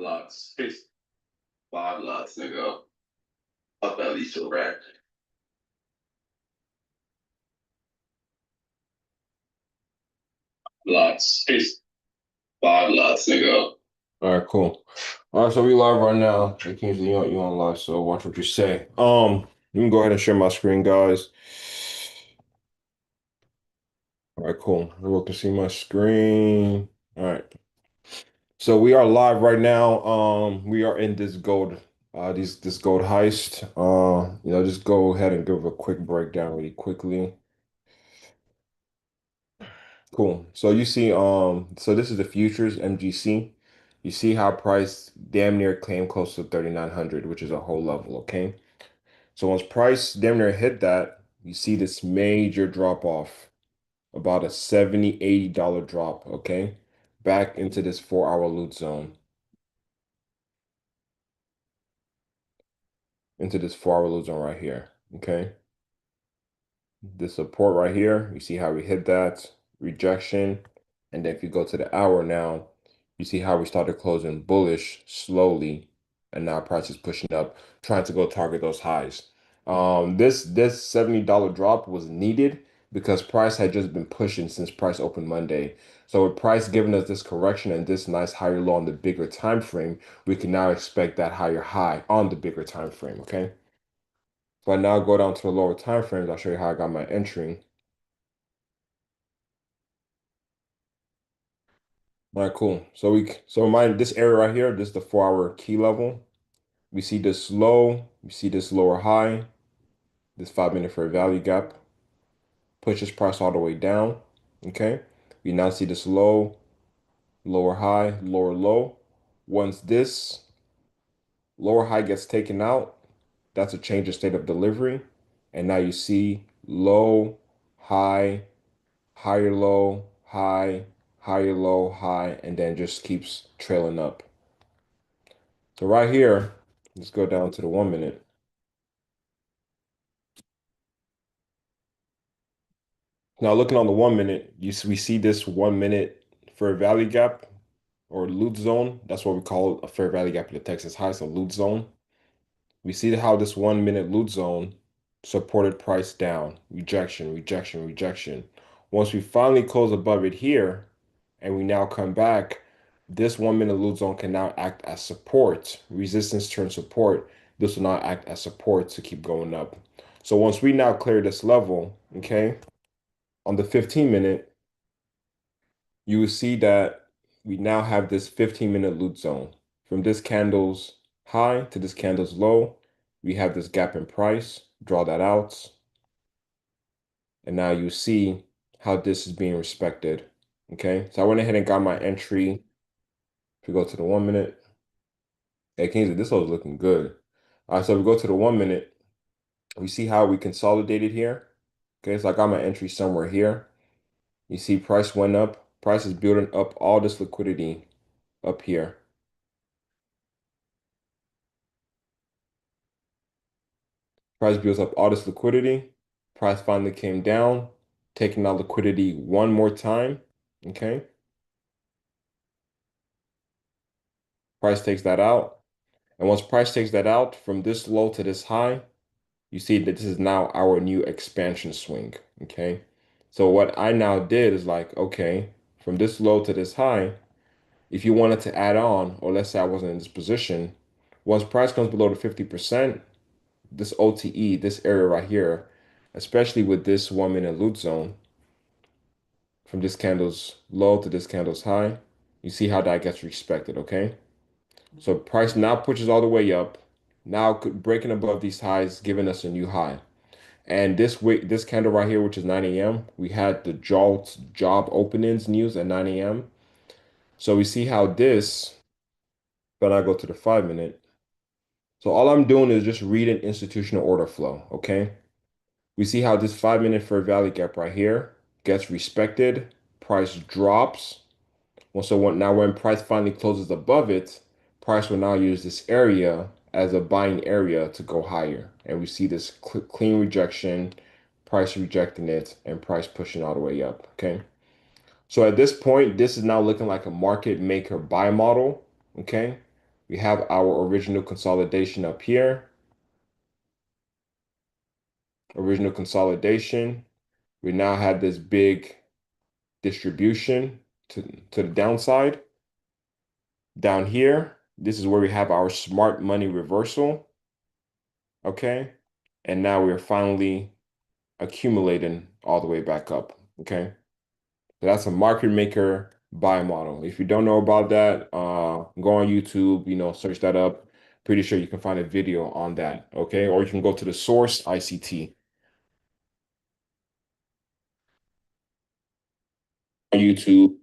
Lots. It's 5 lots, nigga. Up at least a rack. Lots. It's 5 lots, nigga. All right, cool. All right, so we live right now. It can't you on live, so watch what you say. You can go ahead and share my screen, guys. All right, cool. Everyone can see my screen. All right. So we are live right now. We are in this this gold heist. Just go ahead and give a quick breakdown really quickly. Cool. So you see, so this is the futures MGC. You see how price damn near came close to 3,900, which is a whole level, okay? So once price damn near hit that, you see this major drop off, about a 70, $80 drop, okay? Back into this 4 hour loot zone, into this 4 hour loot zone right here, okay? The support right here, you see how we hit that rejection. And then if you go to the hour now, you see how we started closing bullish slowly. And now price is pushing up, trying to go target those highs. This $70 drop was needed because price had just been pushing since price opened Monday. So with price giving us this correction and this nice higher low on the bigger time frame, we can now expect that higher high on the bigger time frame, okay? So I now go down to the lower time frames. I'll show you how I got my entry. All right, cool. So this area right here, this is the 4 hour key level. We see this low, we see this lower high, this 5 minute fair value gap, pushes price all the way down. Okay. We now see this low, lower high, lower low. Once this lower high gets taken out, that's a change in state of delivery. And now you see low, high, higher low, high, higher low, high, and then just keeps trailing up. So right here, let's go down to the 1 minute. Now looking on the 1 minute, we see this 1 minute fair value gap or loot zone. That's what we call a fair value gap in the Texas Heist, a loot zone. We see how this 1 minute loot zone supported price down, rejection, rejection, rejection. Once we finally close above it here, and we now come back, this 1 minute loot zone can now act as support. Resistance turns support. This will now act as support to keep going up. So once we now clear this level, okay, on the 15 minute, you will see that we now have this 15 minute loot zone. From this candle's high to this candle's low, we have this gap in price. Draw that out. And now you see how this is being respected. Okay, so I went ahead and got my entry. If we go to the 1 minute, hey Kingsley, this was looking good. All right, so we go to the 1 minute. We see how we consolidated here. Okay, so I got my entry somewhere here. You see price went up. Price is building up all this liquidity up here. Price builds up all this liquidity. Price finally came down, taking out liquidity one more time. Okay. Price takes that out. And once price takes that out from this low to this high, you see that this is now our new expansion swing. Okay. So what I now did is like, okay, from this low to this high, if you wanted to add on, or let's say I wasn't in this position, once price comes below the 50%, this OTE, this area right here, especially with this 1 minute loot zone, from this candle's low to this candle's high, you see how that gets respected, okay? So price now pushes all the way up, now breaking above these highs, giving us a new high. And this candle right here, which is 9 a.m., we had the job openings news at 9 a.m. So we see how this, when I go to the 5 minute, so all I'm doing is just reading institutional order flow, okay? We see how this 5 minute fair value gap right here gets respected, price drops. Well, so now when price finally closes above it, price will now use this area as a buying area to go higher. And we see this clean rejection, price rejecting it, and price pushing all the way up, okay? So at this point, this is now looking like a market maker buy model, okay? We have our original consolidation up here. Original consolidation. We now have this big distribution to the downside. Down here, this is where we have our smart money reversal. Okay. And now we're finally accumulating all the way back up. Okay. So that's a market maker buy model. If you don't know about that, go on YouTube, search that up. Pretty sure you can find a video on that. Okay. Or you can go to the source ICT on YouTube.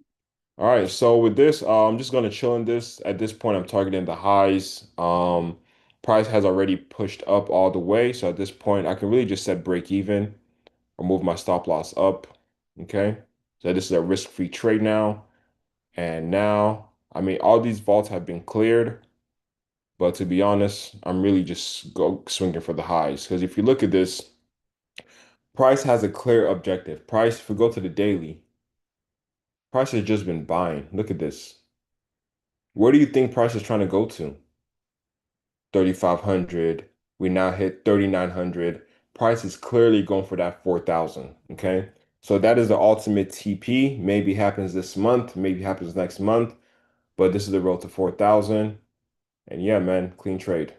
All right. So with this, I'm just going to chill in this. At this point, I'm targeting the highs. Price has already pushed up all the way. So at this point, I can really just set break even or move my stop loss up. Okay. So this is a risk-free trade now. And now, I mean, all these vaults have been cleared, but to be honest, I'm really just go swinging for the highs. Because if you look at this, price has a clear objective. Price, if we go to the daily, price has just been buying. Look at this. Where do you think price is trying to go to? 3,500. We now hit 3,900. Price is clearly going for that 4,000. Okay. So that is the ultimate TP. Maybe happens this month, maybe happens next month, but this is the road to 4,000. And yeah, man, clean trade.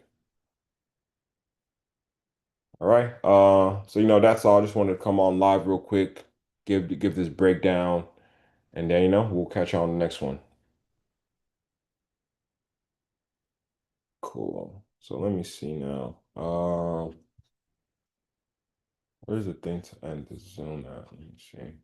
All right. So that's all. I just wanted to come on live real quick, give this breakdown, and then we'll catch you on the next one. Cool. So let me see now. Where's the thing to end the Zoom at? Let me see.